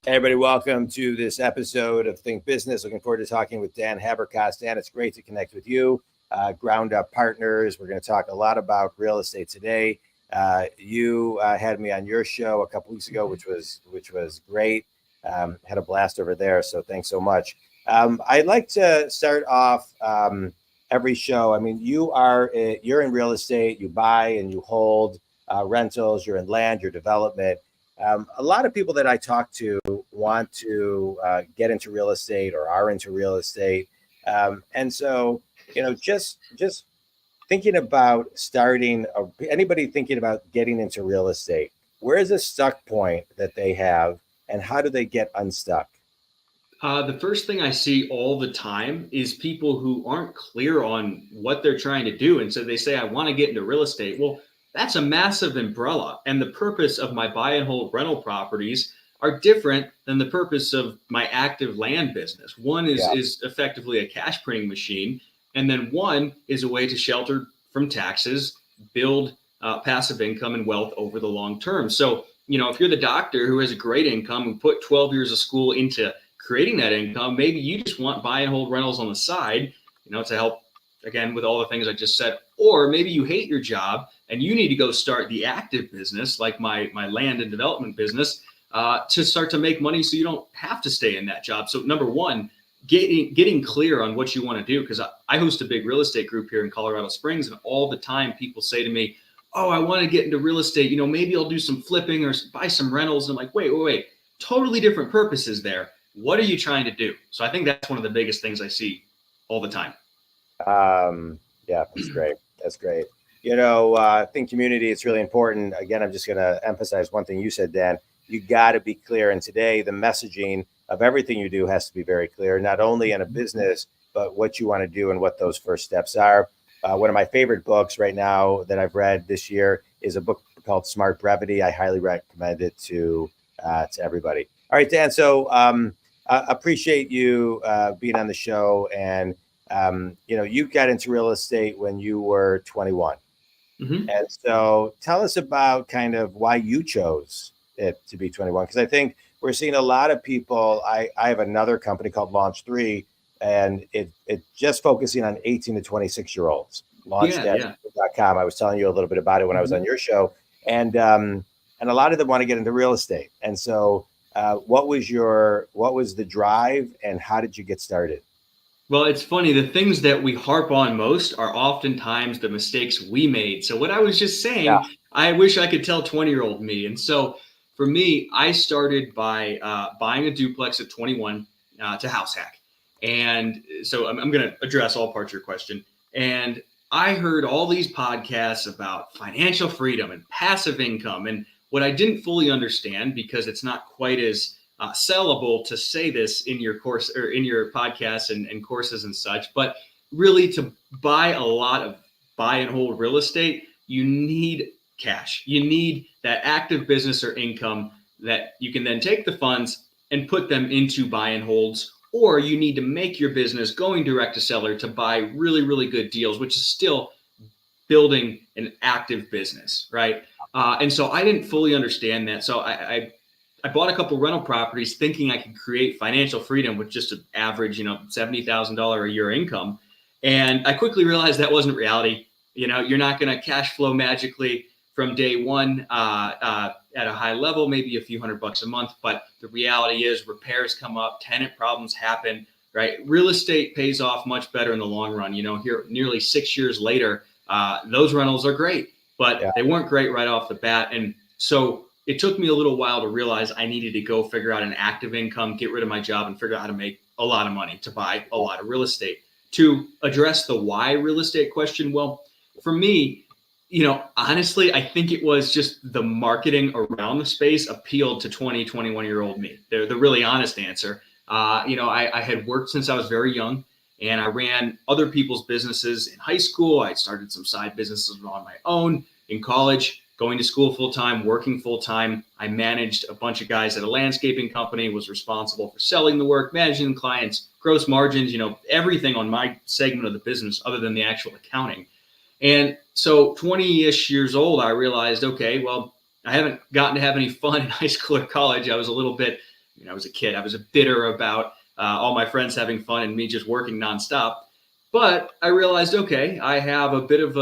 Hey everybody, welcome to this episode of Think Business. Looking forward to talking with Dan Haberkost. Dan, it's great to connect with you. Ground Up Partners. We're going to talk a lot about real estate today. You had me on your show a couple weeks ago, which was great. Had a blast over there. So thanks so much. I'd like to start off every show. I mean, you're in real estate. You buy and you hold rentals. You're in land, your development. A lot of people that I talk to want to get into real estate or are into real estate. And so, just thinking about anybody thinking about getting into real estate, where is the stuck point that they have and how do they get unstuck? The first thing I see all the time is people who aren't clear on what they're trying to do. And so they say, I want to get into real estate. Well, that's a massive umbrella. And the purpose of my buy and hold rental properties are different than the purpose of my active land business. One is effectively a cash printing machine. And then one is a way to shelter from taxes, build passive income and wealth over the long term. So, if you're the doctor who has a great income, who put 12 years of school into creating that income, maybe you just want buy and hold rentals on the side, to help, again, with all the things I just said. Or maybe you hate your job and you need to go start the active business, like my land and development business, to start to make money so you don't have to stay in that job. So number one, getting clear on what you want to do, because I host a big real estate group here in Colorado Springs, and all the time people say to me, oh, I want to get into real estate, maybe I'll do some flipping or buy some rentals. And I'm like, wait, totally different purposes there. What are you trying to do? So I think that's one of the biggest things I see all the time. Yeah, that's great. That's great. I think community, it's really important. Again, I'm just going to emphasize one thing you said, Dan. You got to be clear. And today, the messaging of everything you do has to be very clear, not only in a business, but what you want to do and what those first steps are. One of my favorite books right now that I've read this year is a book called Smart Brevity. I highly recommend it to everybody. All right, Dan. So appreciate you being on the show. And, you got into real estate when you were 21. Mm-hmm. And so tell us about kind of why you chose it to be 21, because I think we're seeing a lot of people. I have another company called Launch 3, and it's just focusing on 18 to 26 year olds. Launch.com. I was telling you a little bit about it when I was on your show, and a lot of them want to get into real estate. And so, what was the drive, and how did you get started? Well, it's funny. The things that we harp on most are oftentimes the mistakes we made. So what I was just saying, I wish I could tell 20-year-old me. And so for me, I started by buying a duplex at 21 to house hack. And so I'm going to address all parts of your question. And I heard all these podcasts about financial freedom and passive income. And what I didn't fully understand, because it's not quite as sellable to say this in your course or in your podcasts and courses and such, but really to buy a lot of buy and hold real estate, you need cash. You need that active business or income that you can then take the funds and put them into buy and holds, or you need to make your business going direct to seller to buy really, really good deals, which is still building an active business, right? And so I didn't fully understand that. So I bought a couple rental properties thinking I could create financial freedom with just an average, $70,000 a year income. And I quickly realized that wasn't reality. You're not going to cash flow magically from day one at a high level, maybe a few $100 a month. But the reality is repairs come up, tenant problems happen, right? Real estate pays off much better in the long run. Here, nearly 6 years later, those rentals are great, but they weren't great right off the bat. And so it took me a little while to realize I needed to go figure out an active income, get rid of my job, and figure out how to make a lot of money to buy a lot of real estate. To address the why real estate question, well, for me, honestly, I think it was just the marketing around the space appealed to 20, 21-year-old me. They're the really honest answer. I had worked since I was very young, and I ran other people's businesses in high school. I started some side businesses on my own in college. Going to school full-time, working full-time. I managed a bunch of guys at a landscaping company, was responsible for selling the work, managing clients, gross margins, everything on my segment of the business other than the actual accounting. And so 20-ish years old, I realized, okay, well, I haven't gotten to have any fun in high school or college. I was a little bit I was a kid. I was bitter about all my friends having fun and me just working nonstop. But I realized, okay, I have a bit of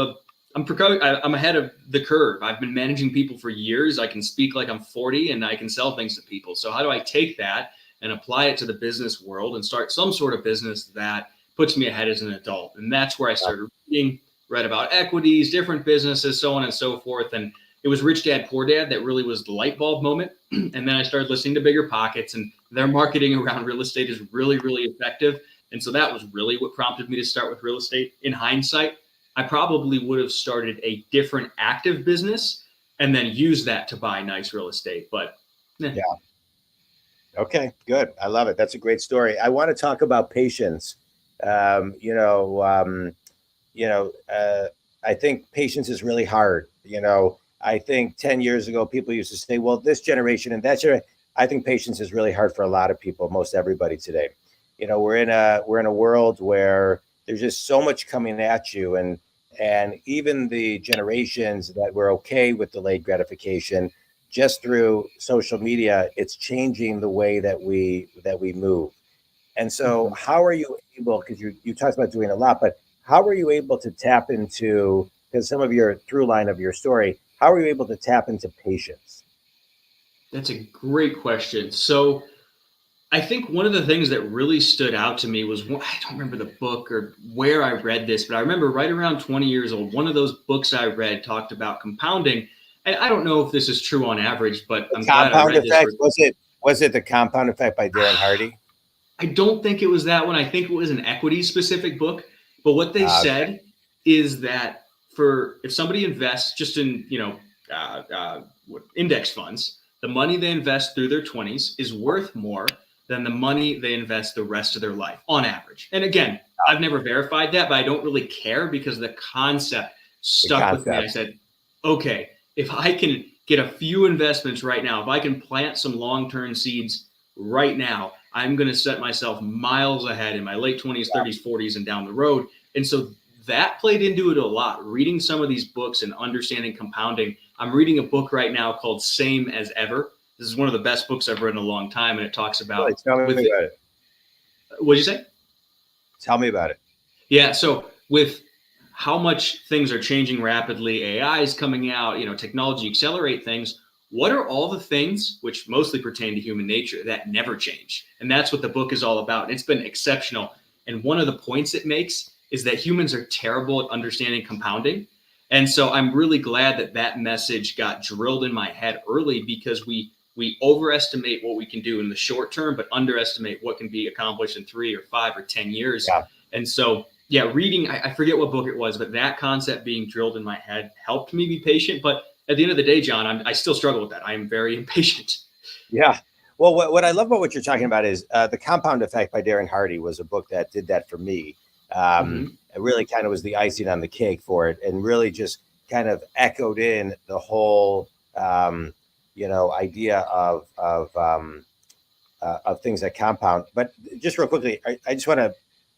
I'm ahead of the curve. I've been managing people for years. I can speak like I'm 40 and I can sell things to people. So how do I take that and apply it to the business world and start some sort of business that puts me ahead as an adult? And that's where I started reading, read about equities, different businesses, so on and so forth. And it was Rich Dad, Poor Dad that really was the light bulb moment. And then I started listening to Bigger Pockets, and their marketing around real estate is really, really effective. And so that was really what prompted me to start with real estate. In hindsight, I probably would have started a different active business and then used that to buy nice real estate. But yeah. Okay, good. I love it. That's a great story. I want to talk about patience. I think patience is really hard. I think 10 years ago, people used to say, well, this generation and that generation. I think patience is really hard for a lot of people, most everybody today. We're in a world where there's just so much coming at you, and even the generations that were okay with delayed gratification, just through social media, it's changing the way that we move. And so, how are you able? Because you talked about doing a lot, but how are you able to tap into? Because some of your through line of your story, how are you able to tap into patience? that's a great question. So I think one of the things that really stood out to me was, I don't remember the book or where I read this, but I remember right around 20 years old, one of those books I read talked about compounding. And I don't know if this is true on average, but I'm glad I Compound read this. effect. Was it the Compound Effect by Darren Hardy? I don't think it was that one. I think it was an equity specific book. But what they Okay. said is that if somebody invests just in, index funds, the money they invest through their 20s is worth more than the money they invest the rest of their life on average. And again, I've never verified that, but I don't really care because the concept stuck with me. I said, okay, if I can get a few investments right now, if I can plant some long-term seeds right now, I'm going to set myself miles ahead in my late 20s, 30s, 40s, and down the road. And so that played into it a lot. Reading some of these books and understanding compounding. I'm reading a book right now called Same as Ever. This is one of the best books I've read in a long time, and it talks about. Really, tell me about it. What'd you say? Tell me about it. Yeah. So with how much things are changing rapidly, AI is coming out, technology accelerate things. What are all the things which mostly pertain to human nature that never change? And that's what the book is all about. And it's been exceptional. And one of the points it makes is that humans are terrible at understanding compounding. And so I'm really glad that that message got drilled in my head early, because we overestimate what we can do in the short term, but underestimate what can be accomplished in 3 or 5 or 10 years. Yeah. And so, reading, I forget what book it was, but that concept being drilled in my head helped me be patient. But at the end of the day, John, I still struggle with that. I am very impatient. Yeah. Well, what I love about what you're talking about is The Compound Effect by Darren Hardy was a book that did that for me. It really kind of was the icing on the cake for it, and really just kind of echoed in the whole, idea of things that compound. But just real quickly, I just want to,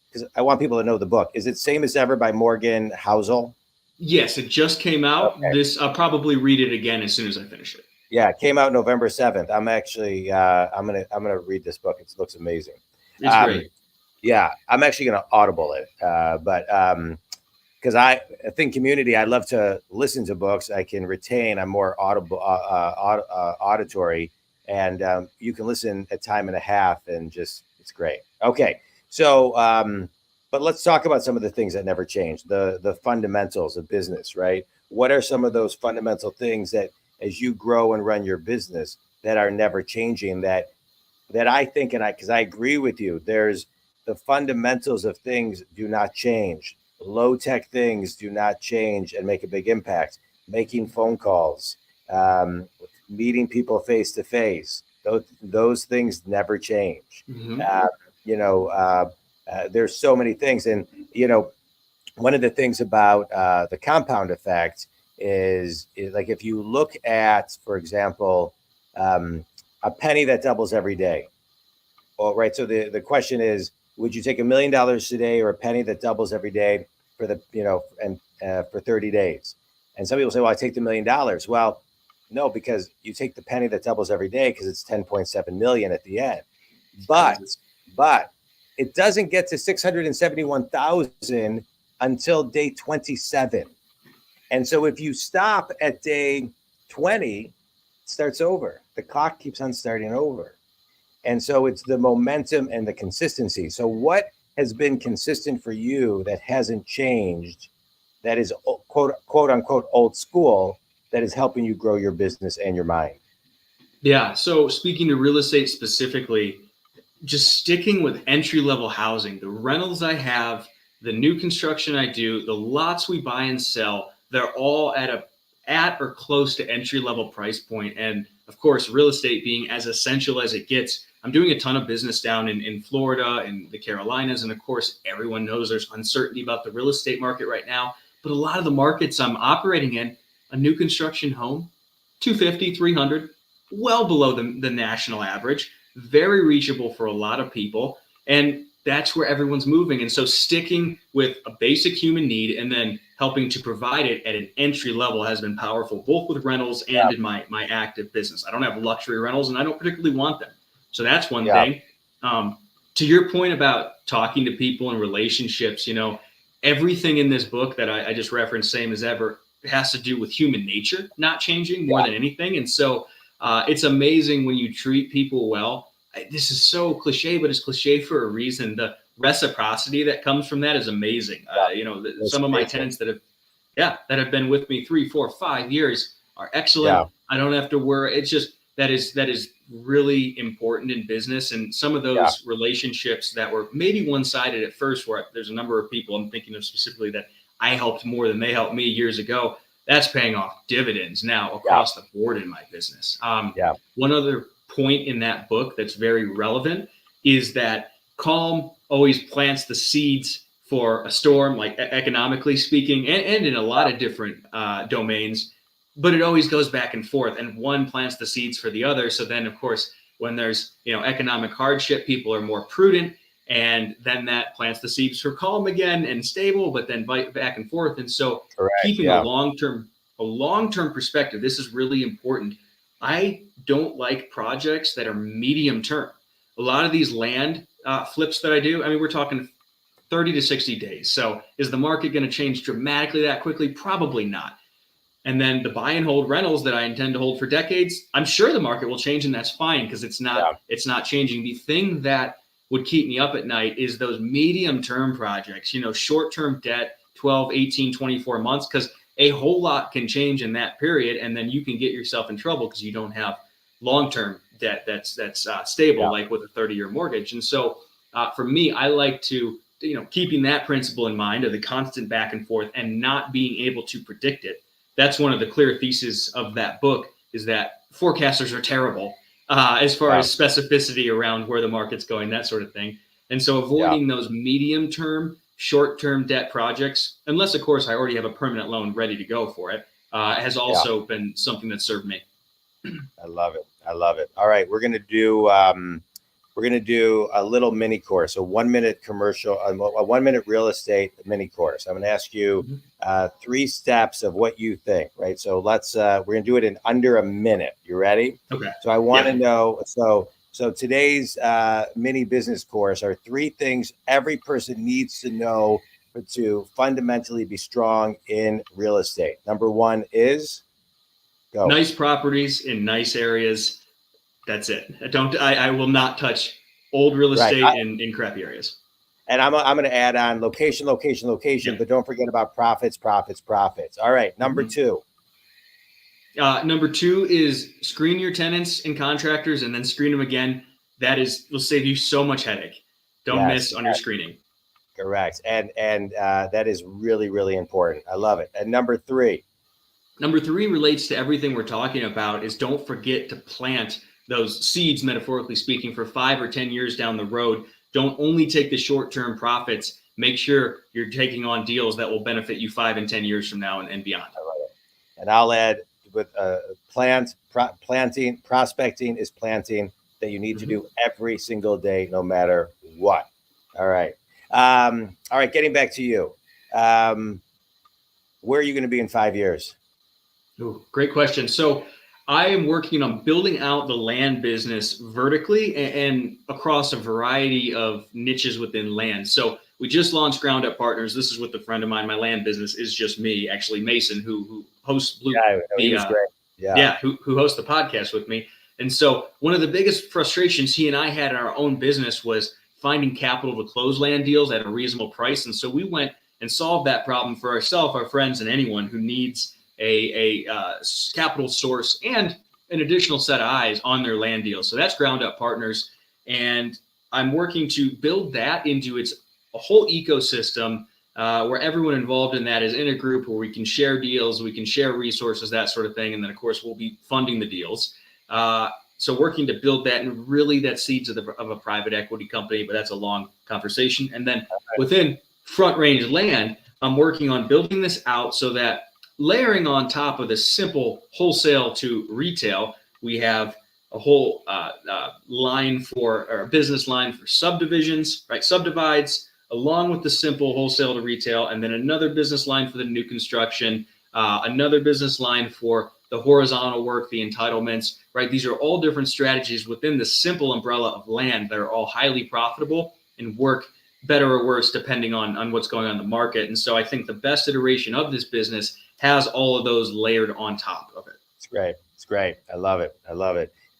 because I want people to know the book. Is it Same as Ever by Morgan Housel? Yes, it just came out. Okay. I'll probably read it again as soon as I finish it. Yeah, it came out November 7th. I'm actually I'm gonna read this book. It looks amazing. It's great. Yeah, I'm actually gonna Audible it, but because I think community, I love to listen to books. I can retain. I'm more auditory, and you can listen a time and a half, and just it's great. Okay, so but let's talk about some of the things that never change. The fundamentals of business, right? What are some of those fundamental things that, as you grow and run your business, that are never changing? That I think, because I agree with you. There's the fundamentals of things do not change. Low tech things do not change and make a big impact. Making phone calls, meeting people face to face. Those things never change. There's so many things, and one of the things about the compound effect is like, if you look at, for example, a penny that doubles every day. Well, right. So the question is, would you take $1 million today or a penny that doubles every day for for 30 days? And some people say, well, I take the $1 million. Well, No, because you take the penny that doubles every day because it's 10.7 million at the end. But it doesn't get to 671,000 until day 27. And so if you stop at day 20, it starts over. The clock keeps on starting over. And so it's the momentum and the consistency. So what has been consistent for you that hasn't changed, that is quote unquote old school, that is helping you grow your business and your mind? Yeah. So speaking to real estate specifically, just sticking with entry level housing, the rentals I have, the new construction I do, the lots we buy and sell, they're all at or close to entry level price point. And of course, real estate being as essential as it gets. I'm doing a ton of business down in Florida and the Carolinas. And of course, everyone knows there's uncertainty about the real estate market right now. But a lot of the markets I'm operating in, a new construction home, 250, 300, well below the national average, very reachable for a lot of people. And that's where everyone's moving. And so sticking with a basic human need and then helping to provide it at an entry level has been powerful, both with rentals and in my active business. I don't have luxury rentals and I don't particularly want them. So that's one thing. To your point about talking to people and relationships, everything in this book that I just referenced, same as ever, has to do with human nature not changing more than anything. And so it's amazing when you treat people well. This is so cliche, but it's cliche for a reason. The reciprocity that comes from that is amazing. Some of my tenants that have been with me 3, 4, 5 years are excellent. I don't have to worry. It's just that is really important in business. And some of those relationships that were maybe one-sided at first, where there's a number of people I'm thinking of specifically that I helped more than they helped me years ago, that's paying off dividends now across the board in my business. One other point in that book that's very relevant is that calm always plants the seeds for a storm, like economically speaking, and in a lot of different domains, but it always goes back and forth, and one plants the seeds for the other. So then, of course, when there's economic hardship, people are more prudent, and then that plants the seeds for calm again and stable, but then back and forth. And so keeping a long-term perspective, this is really important. I don't like projects that are medium term. A lot of these land flips that I do, I mean, we're talking 30 to 60 days. So is the market going to change dramatically that quickly? Probably not. And then the buy and hold rentals that I intend to hold for decades, I'm sure the market will change, and that's fine because it's not changing. The thing that would keep me up at night is those medium term projects, short term debt, 12, 18, 24 months, because a whole lot can change in that period. And then you can get yourself in trouble because you don't have long term debt that's stable, like with a 30-year mortgage. And so for me, I like to, keeping that principle in mind of the constant back and forth and not being able to predict it. That's one of the clear theses of that book, is that forecasters are terrible as far as specificity around where the market's going, that sort of thing. And so avoiding those medium-term, short-term debt projects, unless, of course, I already have a permanent loan ready to go for it, has also been something that served me. I love it. All right, we're gonna do a little mini course, a 1 minute commercial, a 1 minute real estate mini course. I'm gonna ask you 3 steps of what you think, right? So we're gonna do it in under a minute. You ready? Okay. So I want to know. So today's mini business course are 3 things every person needs to know to fundamentally be strong in real estate. Number 1 is go. Nice properties in nice areas. That's it. I will not touch old real estate in crappy areas. And I'm going to add on location, but don't forget about profits. All right. Number 2. Number 2 is screen your tenants and contractors and then screen them again. Will save you so much headache. Don't miss on your screening. Correct. And that is really, really important. I love it. And number 3. Number 3 relates to everything we're talking about, is don't forget to plant those seeds, metaphorically speaking, for 5 or 10 years down the road. Don't only take the short-term profits. Make sure you're taking on deals that will benefit you 5 and 10 years from now and beyond. I love it. And I'll add with prospecting is planting that you need to do every single day, no matter what. All right. Getting back to you. Where are you going to be in 5 years? Ooh, great question. So I am working on building out the land business vertically and across a variety of niches within land. So we just launched Ground Up Partners. This is with a friend of mine. My land business is just me, actually Mason, who hosts he was great. who hosts the podcast with me. And so one of the biggest frustrations he and I had in our own business was finding capital to close land deals at a reasonable price. And so we went and solved that problem for ourselves, our friends, and anyone who needs a capital source and an additional set of eyes on their land deals. So that's Ground Up Partners. And I'm working to build that into a whole ecosystem where everyone involved in that is in a group where we can share deals, we can share resources, that sort of thing. And then, of course, we'll be funding the deals. So working to build that, and really that seeds of a private equity company, but that's a long conversation. And then within Front Range Land, I'm working on building this out so that layering on top of the simple wholesale to retail, we have a whole line or a business line for subdivisions, right? Subdivides, along with the simple wholesale to retail, and then another business line for the new construction, another business line for the horizontal work, the entitlements, right? These are all different strategies within the simple umbrella of land that are all highly profitable and work better or worse depending on what's going on in the market. And so I think the best iteration of this business has all of those layered on top of it. It's great. It's great. I love it.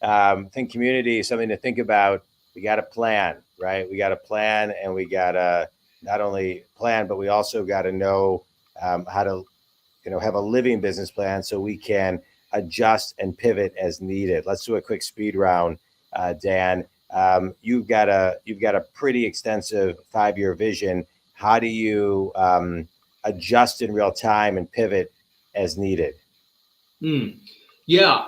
I think community is something to think about. We got to plan, right? We got to plan, and we got to not only plan, but we also got to know how to, have a living business plan so we can adjust and pivot as needed. Let's do a quick speed round, Dan. You've got a pretty extensive 5-year vision. How do you adjust in real time and pivot as needed? Yeah.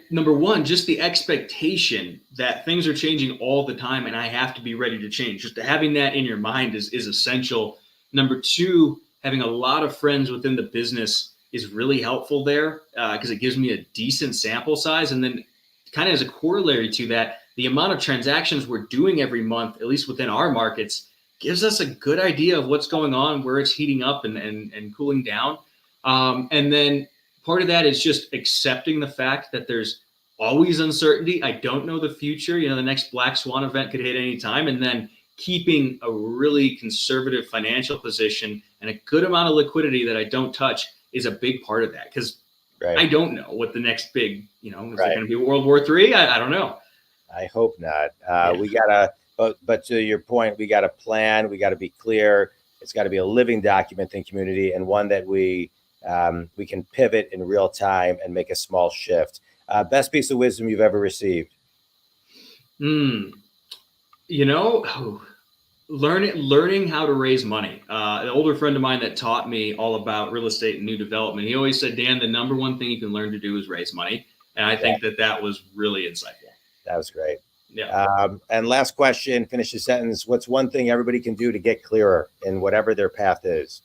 Number one, just the expectation that things are changing all the time and I have to be ready to change. Just having that in your mind is essential. Number two, having a lot of friends within the business is really helpful there because it gives me a decent sample size. And then kind of as a corollary to that, the amount of transactions we're doing every month, at least within our markets, gives us a good idea of what's going on, where it's heating up and cooling down. And then part of that is just accepting the fact that there's always uncertainty. I don't know the future. The next black swan event could hit any time. And then keeping a really conservative financial position and a good amount of liquidity that I don't touch is a big part of that. Because I don't know what the next big, is it going to be World War III? I don't know. I hope not. We gotta, but to your point, we gotta plan. We gotta be clear. It's got to be a living document in community, and one that we can pivot in real time and make a small shift. Best piece of wisdom you've ever received? Learning how to raise money. An older friend of mine that taught me all about real estate and new development, he always said, Dan, the number one thing you can learn to do is raise money. And I think that was really insightful. That was great. Yeah. And last question, finish the sentence. What's one thing everybody can do to get clearer in whatever their path is?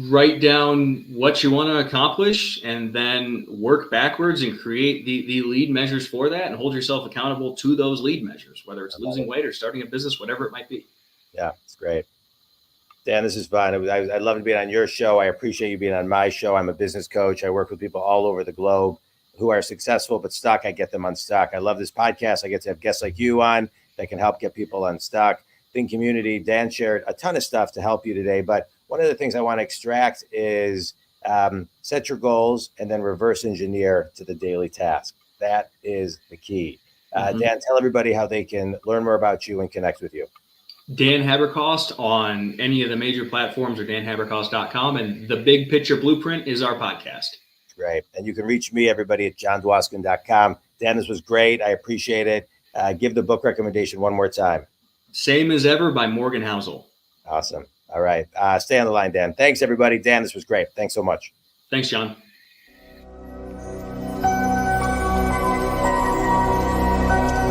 Write down what you want to accomplish and then work backwards and create the lead measures for that and hold yourself accountable to those lead measures, whether it's losing weight or starting a business, whatever it might be. Yeah, it's great. Dan, this is fun. I'd love to be on your show. I appreciate you being on my show. I'm a business coach. I work with people all over the globe who are successful but stuck. I get them unstuck. I love this podcast. I get to have guests like you on that can help get people unstuck. Think community. Dan shared a ton of stuff to help you today, but one of the things I want to extract is set your goals and then reverse engineer to the daily task. That is the key. Dan, tell everybody how they can learn more about you and connect with you. Dan Haberkost on any of the major platforms or danhaberkost.com. And the Big Picture Blueprint is our podcast. Great. And you can reach me, everybody, at jondwoskin.com. Dan, this was great. I appreciate it. Give the book recommendation one more time. Same as Ever by Morgan Housel. Awesome. All right. Stay on the line, Dan. Thanks, everybody. Dan, this was great. Thanks so much. Thanks, John.